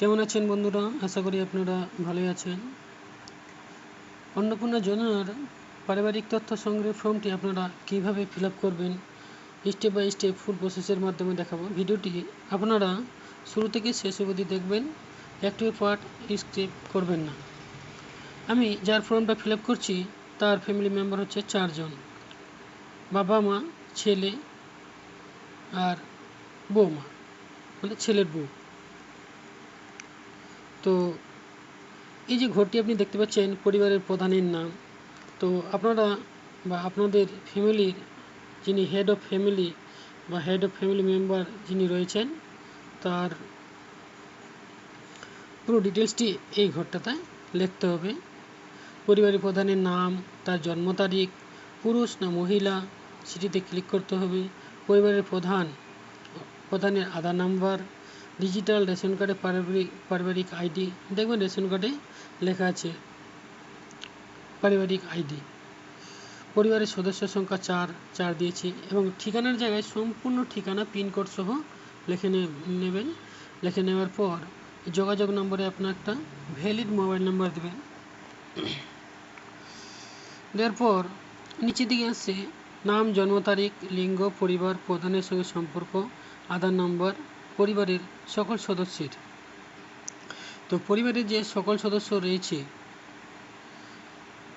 কেমন আছেন বন্ধুরা? আশা করি আপনারা ভালোই আছেন। অন্নপূর্ণা যোজনার পারিবারিক তথ্য সংগ্রহ ফর্মটি আপনারা কিভাবে ফিল আপ করবেন স্টেপ বাই স্টেপ ফুল প্রসেসের মাধ্যমে দেখাবো। ভিডিওটি আপনারা শুরু থেকে শেষ অবধি দেখবেন, একটিও পার্ট স্কিপ করবেন না। আমি যার ফর্মটা ফিল আপ করছি তার ফ্যামিলি মেম্বার হচ্ছে 4 জন, বাবা মা, ছেলে আর বৌমা, মানে ছেলের বউ। তো এই যে ঘরটি আপনি দেখতে পাচ্ছেন পরিবারের প্রধানের নাম। তো আপনারা বা আপনাদের ফ্যামিলির যিনি হেড অফ ফ্যামিলি বা হেড অফ ফ্যামিলি মেম্বার যিনি রয়েছেন তার পুরো ডিটেলসটি এই ঘরটাতে লিখতে হবে। পরিবারের প্রধানের নাম, তার জন্ম তারিখ, পুরুষ না মহিলা সেটিতে ক্লিক করতে হবে। পরিবারের প্রধানের আধার নাম্বার, ডিজিটাল রেশন কার্ডে পারিবারিক আইডি, দেখবেন রেশন কার্ডে লেখা আছে পারিবারিক আইডি। পরিবারের সদস্য সংখ্যা 4 দিয়েছি এবং ঠিকানার জায়গায় সম্পূর্ণ ঠিকানা পিনকোড সহ লিখে নেবেন। লিখে নেওয়ার পর যোগাযোগ নম্বরে আপনার একটা ভ্যালিড মোবাইল নাম্বার দেবেন। দেওয়ার পর নিচের দিকে আসছে নাম, জন্ম তারিখ, লিঙ্গ, পরিবার প্রধানের সঙ্গে সম্পর্ক, আধার নম্বর, পরিবারের সকল সদস্যের। তো পরিবারের যে সকল সদস্য রয়েছে,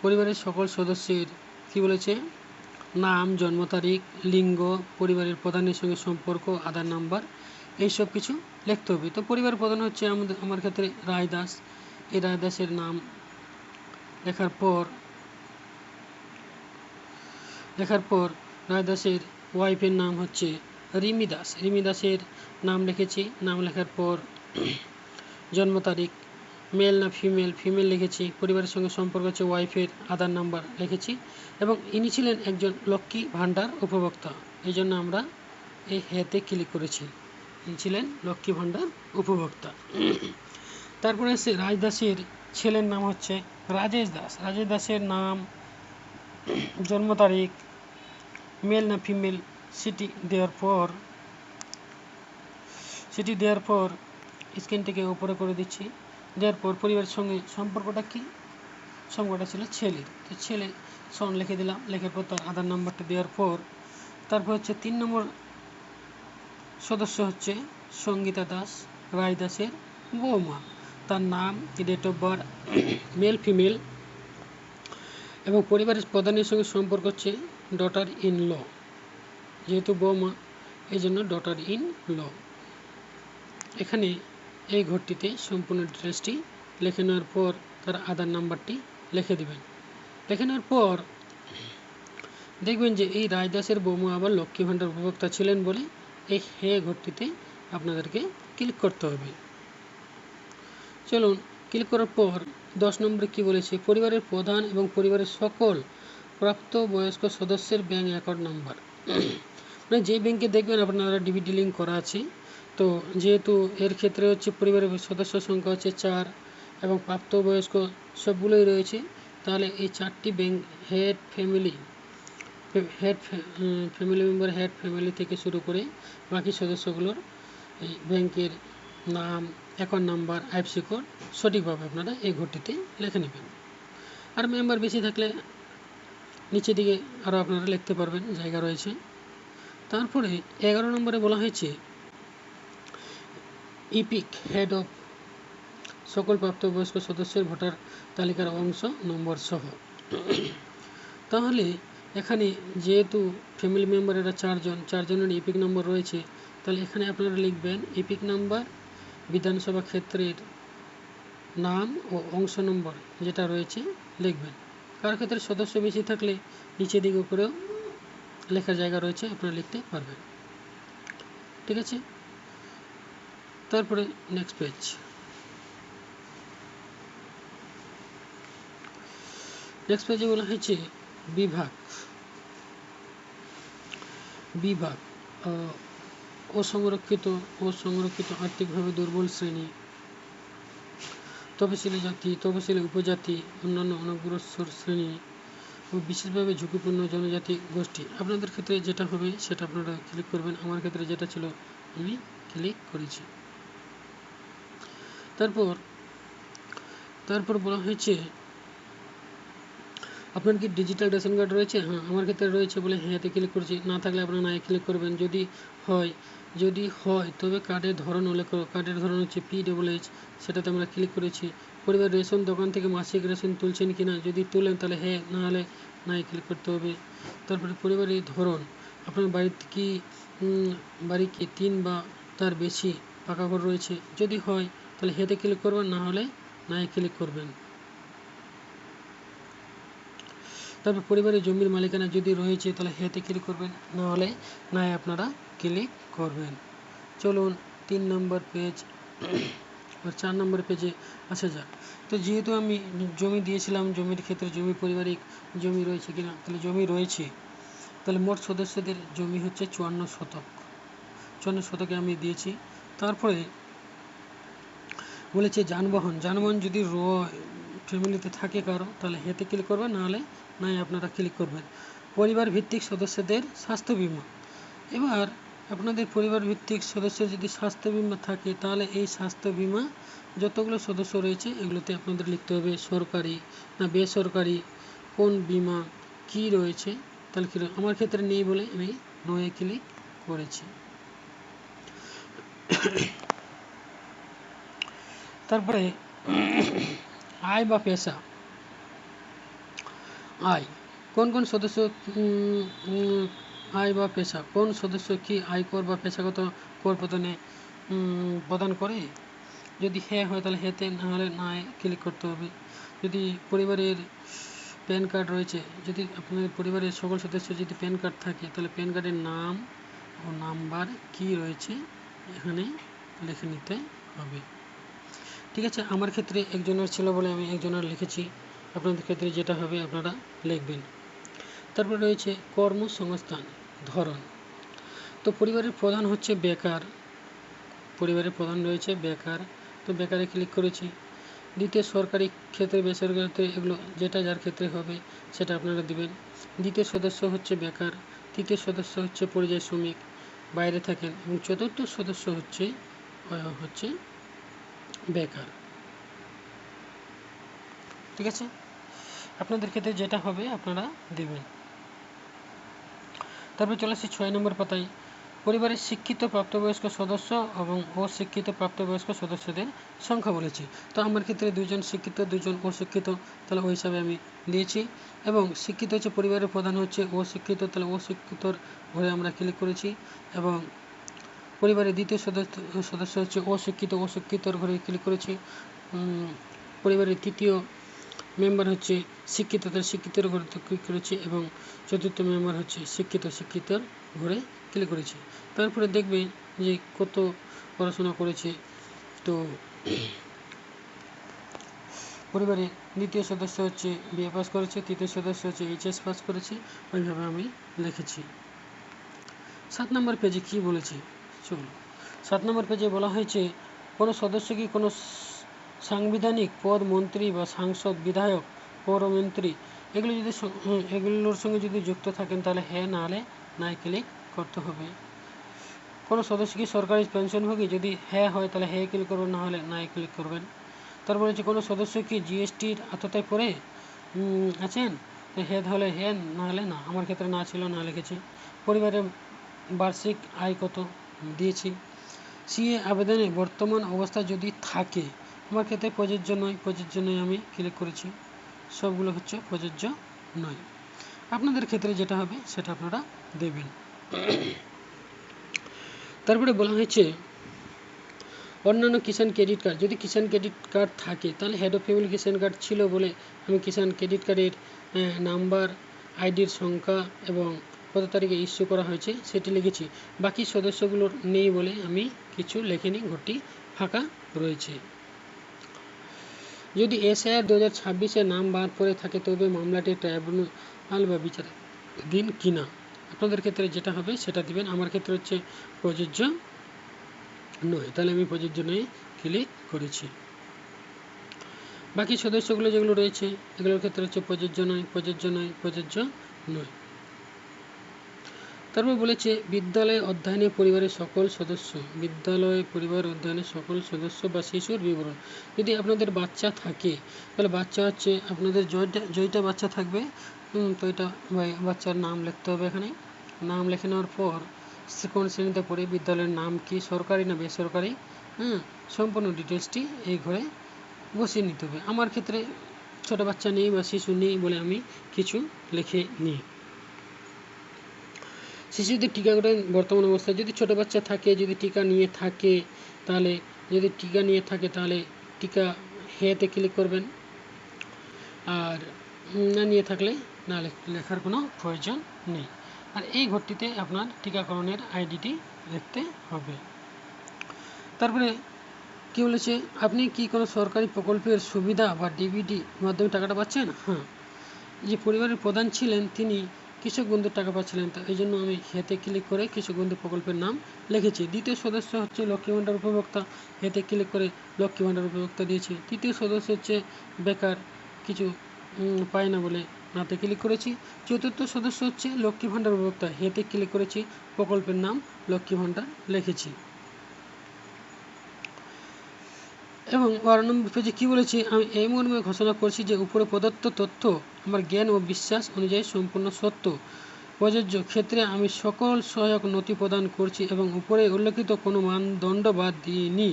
পরিবারের সকল সদস্যের কি বলেছে, নাম, জন্ম তারিখ, লিঙ্গ, পরিবারের প্রধানের সঙ্গে সম্পর্ক, আধার নাম্বার, এইসব কিছু লিখতে হবে। তো পরিবার প্রধান হচ্ছে আমার ক্ষেত্রে রায় দাস। এই রায় দাসের নাম লেখার পর রায় দাসের ওয়াইফের নাম হচ্ছে রিমি দাস। রিমি দাসের নাম লিখেছি। নাম লেখার পর জন্ম তারিখ, মেল না ফিমেল লিখেছি। পরিবারের সঙ্গে সম্পর্ক হচ্ছে ওয়াইফের, আধার নাম্বার লিখেছি এবং ইনি ছিলেন একজন লক্ষ্মী ভাণ্ডার উপভোক্তা, এই জন্য আমরা এই হেতে ক্লিক করেছি। ইনি ছিলেন লক্ষ্মী ভাণ্ডার উপভোক্তা। তারপরে এসে রাজ দাসের ছেলের নাম হচ্ছে রাজেশ দাস। রাজেশ দাসের নাম, জন্ম তারিখ, মেল না ফিমেল সেটি দেওয়ার পর স্ক্রিনটিকে উপরে করে দিচ্ছি। দেওয়ার পর পরিবারের সঙ্গে সম্পর্কটা কি, সম্পর্কটা ছিল ছেলের। তো ছেলে সন লিখে দিলাম। লেখার পর তার আধার নাম্বারটা দেওয়ার পর তারপর হচ্ছে 3 নম্বর সদস্য হচ্ছে সঙ্গীতা দাস, রায় দাসের বৌমা। তার নাম, date of birth, male female এবং পরিবারের প্রধানের সঙ্গে সম্পর্ক হচ্ছে ডটার ইন ল। যেহেতু বৌমা এই জন্য ডটার ইন ল। এখানে এই ঘরটিতে সম্পূর্ণ ডিটেলসটি লিখে নেওয়ার পর তার আধার নাম্বারটি লিখে দেবেন। লিখে নেওয়ার পর দেখবেন যে এই রায়দাসের বৌমা আবার লক্ষ্মী ভাণ্ডার উপভোক্তা ছিলেন বলে এই ঘরটিতে আপনাদেরকে ক্লিক করতে হবে। চলুন, ক্লিক করার পর 10 নম্বরে কি বলেছে, পরিবারের প্রধান এবং পরিবারের সকল প্রাপ্তবয়স্ক সদস্যের ব্যাংক অ্যাকাউন্ট নাম্বার। মানে যে ব্যাংকে দেখবেন আপনারা ডিবিটি লিঙ্ক করা আছে। তো যেহেতু এর ক্ষেত্রে হচ্ছে পরিবারের সদস্য সংখ্যা হচ্ছে 4 এবং প্রাপ্তবয়স্ক সবগুলোই রয়েছে, তাহলে এই 4টি bank head family member, head family থেকে শুরু করে বাকি সদস্যগুলোর এই ব্যাংকের নাম, অ্যাকাউন্ট নাম্বার, আইএফসি কোড সঠিকভাবে আপনারা এই ঘরটিতে লিখে নেবেন। আর মেম্বার বেশি থাকলে নিচের দিকে আরও আপনারা লিখতে পারবেন, জায়গা রয়েছে। তারপরে 11 নম্বরে বলা হয়েছে ইপিক হেড অফ সকল প্রাপ্তবয়স্ক সদস্যের ভোটার তালিকার অংশ নম্বর সহ। তাহলে এখানে যেহেতু ফ্যামিলি মেম্বারেরা 4 জনের ইপিক নম্বর রয়েছে, তাহলে এখানে আপনারা লিখবেন ইপিক নাম্বার, বিধানসভা ক্ষেত্রের নাম ও অংশ নম্বর যেটা রয়েছে লিখবেন। কার ক্ষেত্রে সদস্য বেশি থাকলে নিচে দিকে উপরেও লেখার জায়গা রয়েছে, আপনারা লিখতে পারবেন। ঠিক আছে, তারপরে নেক্সট পেজ। নেক্সট পেজে বলা হয়েছে বিভাগ অসংরক্ষিত আর্থিকভাবে দুর্বল শ্রেণী, তফসিলি জাতি, তফসিলি উপজাতি, অন্যান্য অনগ্রসর শ্রেণী ও বিশেষভাবে ঝুঁকিপূর্ণ জনজাতি গোষ্ঠী। আপনাদের ক্ষেত্রে যেটা হবে সেটা আপনারা ক্লিক করবেন। আমার ক্ষেত্রে যেটা ছিল আমি ক্লিক করেছি। তারপর বলা হয়েছে আপনার কি ডিজিটাল রেশন কার্ড রয়েছে? হ্যাঁ, আমার ক্ষেত্রে রয়েছে বলে হ্যাঁতে ক্লিক করছি। না থাকলে আপনারা নায়ে ক্লিক করবেন। যদি হয় তবে কার্ডের ধরন উল্লেখ করো। কার্ডের ধরন হচ্ছে PWH, সেটাতে আমরা ক্লিক করেছি। পরিবার রেশন দোকান থেকে মাসিক রেশন তুলছেন কিনা, যদি তুলেন তাহলে হ্যাঁ, না হলে নায়ে ক্লিক করতে হবে। তারপরে পরিবারের ধরন, আপনার বাড়ি কি 3 বা তার বেশি পাকা ঘর রয়েছে? যদি হয় তাহলে হ্যাঁতে ক্লিক করবেন, না হলে নায়ে ক্লিক করবেন। তারপর পরিবারের জমির মালিকানা যদি রয়েছে তাহলে হ্যাঁতে ক্লিক করবেন, না হলে নায়ে আপনারা ক্লিক করবেন। চলুন 3 নম্বর পেজ আর 4 নম্বর পেজে আসা যাক। তো যেহেতু আমি জমি দিয়েছিলাম, জমির ক্ষেত্রে পারিবারিক জমি রয়েছে কিনা, তাহলে জমি রয়েছে। তাহলে মোট সদস্যদের জমি হচ্ছে 54 শতক। 54 শতকে আমি দিয়েছি। তারপরে বলেছে যানবাহন যদি ফ্যামিলিতে থাকে কারো, তাহলে হ্যাঁতে ক্লিক করবেন, না হলে নাই আপনারা ক্লিক করবেন। পরিবার ভিত্তিক সদস্যদের স্বাস্থ্য বীমা। এবার আপনাদের পরিবার ভিত্তিক সদস্যের যদি স্বাস্থ্য বীমা থাকে, তাহলে এই স্বাস্থ্য বীমা যতগুলো সদস্য রয়েছে এগুলোতে আপনাদের লিখতে হবে সরকারি না বেসরকারি, কোন বীমা কি রয়েছে। তাহলে কি আমার ক্ষেত্রে নেই বলে আমি নয়ে ক্লিক করেছি। তারপরে আয় বা পেশা। আয় কোন সদস্য আয় বা পেশা, কোন সদস্য কি আয়কর বা পেশাগত কর প্রদান করে? যদি হ্যাঁ হয় তাহলে হ্যাঁতে, না হলে নায় ক্লিক করতে হবে। যদি পরিবারের প্যান কার্ড রয়েছে, যদি আপনাদের পরিবারের সকল সদস্য যদি প্যান কার্ড থাকে, তাহলে প্যান কার্ডের নাম ও নাম্বার কি রয়েছে এখানে লিখে নিতে হবে। ঠিক আছে, আমার ক্ষেত্রে একজনের ছিল বলে আমি একজনের লিখেছি। আপনাদের ক্ষেত্রে যেটা হবে আপনারা লিখবেন। তারপর রয়েছে কর্মসংস্থান ধরন। তো পরিবারের প্রধান হচ্ছে বেকার, পরিবারের প্রধান রয়েছে বেকার, তো বেকারে ক্লিক করেছি। দ্বিতীয় সরকারি ক্ষেত্রে বেসরকারি ক্ষেত্রে এগুলো যেটা যার ক্ষেত্রে হবে সেটা আপনারা দিবেন। দ্বিতীয় সদস্য হচ্ছে বেকার, তৃতীয় সদস্য হচ্ছে পরিযায়ী শ্রমিক, বাইরে থাকেন, এবং চতুর্থ সদস্য হচ্ছে বেকার। ঠিক আছে, আপনাদের ক্ষেত্রে যেটা হবে আপনারা দেবেন। তারপর চলে আসছি 6 নম্বর পাতায়। পরিবারের শিক্ষিত প্রাপ্তবয়স্ক সদস্য এবং অশিক্ষিত প্রাপ্তবয়স্ক সদস্যদের সংখ্যা বলেছি। তো আমার ক্ষেত্রে 2 জন শিক্ষিত 2 জন অশিক্ষিত, তাহলে ওই হিসাবে আমি দিয়েছি। এবং শিক্ষিত হচ্ছে পরিবারের প্রধান হচ্ছে অশিক্ষিত, তাহলে অশিক্ষিতর ঘরে আমরা ক্লিক করেছি। এবং পরিবারের দ্বিতীয় সদস্য হচ্ছে অশিক্ষিতর ঘরে ক্লিক করেছি। পরিবারের তৃতীয় মেম্বার হচ্ছে শিক্ষিত, তার শিক্ষিতর ঘরে ক্লিক করেছি। এবং চতুর্থ মেম্বার হচ্ছে শিক্ষিতর ঘরে ক্লিক করেছি। তারপরে দেখবে যে কত পড়াশোনা করেছে। তো পরিবারে দ্বিতীয় সদস্য হচ্ছে বিএ পাস করেছে, তৃতীয় সদস্য হচ্ছে এইচএস পাস করেছে, ওইভাবে আমি লিখেছি। 7 নম্বর পেজে কি বলেছি চলো। 7 নম্বর পেজে বলা হয়েছে কোনো সদস্য কি কোনো সাংবিধানিক পদ, মন্ত্রী বা সাংসদ, বিধায়ক, পৌরমন্ত্রী এগুলোর সঙ্গে যদি যুক্ত থাকেন তাহলে হ্যাঁ, না হলে নাই ক্লিক করতে হবে। কোনো সদস্য কি সরকারি পেনশনভোগী, যদি হ্যাঁ হয় তাহলে হ্যাঁ ক্লিক করবেন, না হলে নাই ক্লিক করবেন। তারপর হচ্ছে কোনো সদস্য কি জিএসটির আওতায় পড়ে আছেন, হ্যাঁ হলে হ্যাঁ, না হলে না। আমার ক্ষেত্রে না ছিল, না লিখেছি। পরিবারের বার্ষিক আয় কত দিয়েছি। সিএ আবেদনে বর্তমান অবস্থা যদি থাকে, আমার ক্ষেত্রে প্রযোজ্য নয় আমি ক্লিক করেছি। সবগুলো হচ্ছে প্রযোজ্য নয়। আপনাদের ক্ষেত্রে যেটা হবে সেটা আপনারা দেবেন। তারপরে বলা হয়েছে অন্যান্য কিষাণ ক্রেডিট কার্ড, যদি কিষাণ ক্রেডিট কার্ড থাকে তাহলে head of family Kisan card ছিল বলে আমি কিষাণ ক্রেডিট কার্ডের নাম্বার, আইডির সংখ্যা এবং কত তারিখে ইস্যু করা হয়েছে সেটি লিখেছি। বাকি সদস্যগুলোর নেই বলে আমি কিছু লেখিনি, ঘরটি ফাঁকা রয়েছে। যদি এসআইআর 2026-এ নাম বাদ পড়ে থাকে তবে মামলাটি ট্রাইব্যুনাল বা বিচারাধীন কিনা, আপনাদের ক্ষেত্রে যেটা হবে সেটা দিবেন। আমার ক্ষেত্রে হচ্ছে প্রযোজ্য নয়, তাহলে আমি প্রযোজ্য নয় ক্লিক করেছি। বাকি সদস্যগুলো যেগুলো রয়েছে এগুলোর ক্ষেত্রে হচ্ছে প্রযোজ্য নয়। তারপর বলেছে বিদ্যালয়ে অধ্যয়নে পরিবারের সকল সদস্য, বিদ্যালয়ে পরিবার অধ্যয়নের সকল সদস্য বা শিশুর বিবরণ। যদি আপনাদের বাচ্চা থাকে তাহলে বাচ্চা হচ্ছে আপনাদের জয়টা বাচ্চা থাকবে, তো এটা বাচ্চার নাম লিখতে হবে। এখানে নাম লিখে নেওয়ার পর কোন শ্রেণীতে পড়ে, বিদ্যালয়ের নাম কি, সরকারি না বেসরকারি, সম্পূর্ণ ডিটেলসটি এই ঘরে বসিয়ে নিতে হবে। আমার ক্ষেত্রে ছোট বাচ্চা নেই বা শিশু নেই বলে আমি কিছু লিখে নিই। শিশুদের টিকাকরণ বর্তমান অবস্থায়, যদি ছোট বাচ্চা থাকে, যদি টিকা নিয়ে থাকে তাহলে টিকা হেতে ক্লিক করবেন, আর না নিয়ে থাকলে না লেখার কোনো প্রয়োজন নেই। আর এই ঘরটিতে আপনার টিকাকরণের আইডিটি লিখতে হবে। তারপরে কি বলেছে, আপনি কি কোনো সরকারি প্রকল্পের সুবিধা বা ডিবিটি মাধ্যমে টাকাটা পাচ্ছেন? হ্যাঁ, যে পরিবারের প্রধান ছিলেন তিনি কৃষক বন্ধুর টাকা পাচ্ছিলেন, তো এই জন্য আমি হেতে ক্লিক করে কৃষক বন্ধু প্রকল্পের নাম লিখেছি। দ্বিতীয় সদস্য হচ্ছে লক্ষ্মী ভাণ্ডার উপভোক্তা, হেতে ক্লিক করে লক্ষ্মী ভাণ্ডার উপভোক্তা দিয়েছি। তৃতীয় সদস্য হচ্ছে বেকার, কিছু পায় না বলে নাতে ক্লিক করেছি। চতুর্থ সদস্য হচ্ছে লক্ষ্মী ভাণ্ডার উপভোক্তা, হেতে ক্লিক করেছি, প্রকল্পের নাম লক্ষ্মী ভাণ্ডার লিখেছি। এবং 12 নম্বর পেজে কী বলেছি, আমি এই মর্মে ঘোষণা করছি যে উপরে প্রদত্ত তথ্য আমার জ্ঞান ও বিশ্বাস অনুযায়ী সম্পূর্ণ সত্য। প্রযোজ্য ক্ষেত্রে আমি সকল সহায়ক নথি প্রদান করছি এবং উপরে উল্লেখিত কোনো মানদণ্ড বাদ দিইনি।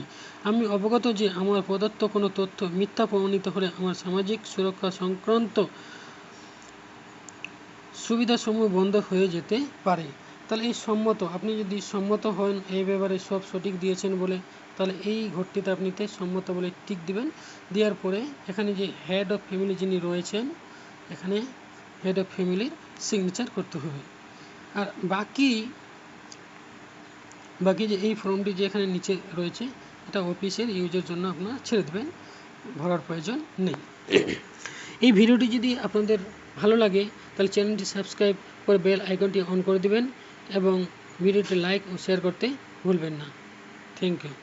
আমি অবগত যে আমার প্রদত্ত কোনো তথ্য মিথ্যা প্রমাণিত হলে আমার সামাজিক সুরক্ষা সংক্রান্ত সুবিধাসমূহ বন্ধ হয়ে যেতে পারে। তাহলে এই সম্মত, আপনি যদি সম্মত হন এই ব্যাপারে সব সঠিক দিয়েছেন বলে, তাহলে এই ঘরটিতে আপনি সম্মত বলে টিক দিবেন। দেওয়ার পরে এখানে যে হেড অফ ফ্যামিলি যিনি রয়েছেন, এখানে হেড অফ ফ্যামিলির সিগনেচার করতে হবে। আর বাকি যে এই ফর্মটি যে এখানে নিচে রয়েছে, এটা অফিসের ইউজের জন্য আপনারা ছেড়ে দেবেন, ভরার প্রয়োজন নেই। এই ভিডিওটি যদি আপনাদের ভালো লাগে তাহলে চ্যানেলটি সাবস্ক্রাইব করে বেল আইকনটি অন করে দিবেন এবং ভিডিওটি লাইক ও শেয়ার করতে ভুলবেন না। Thank you.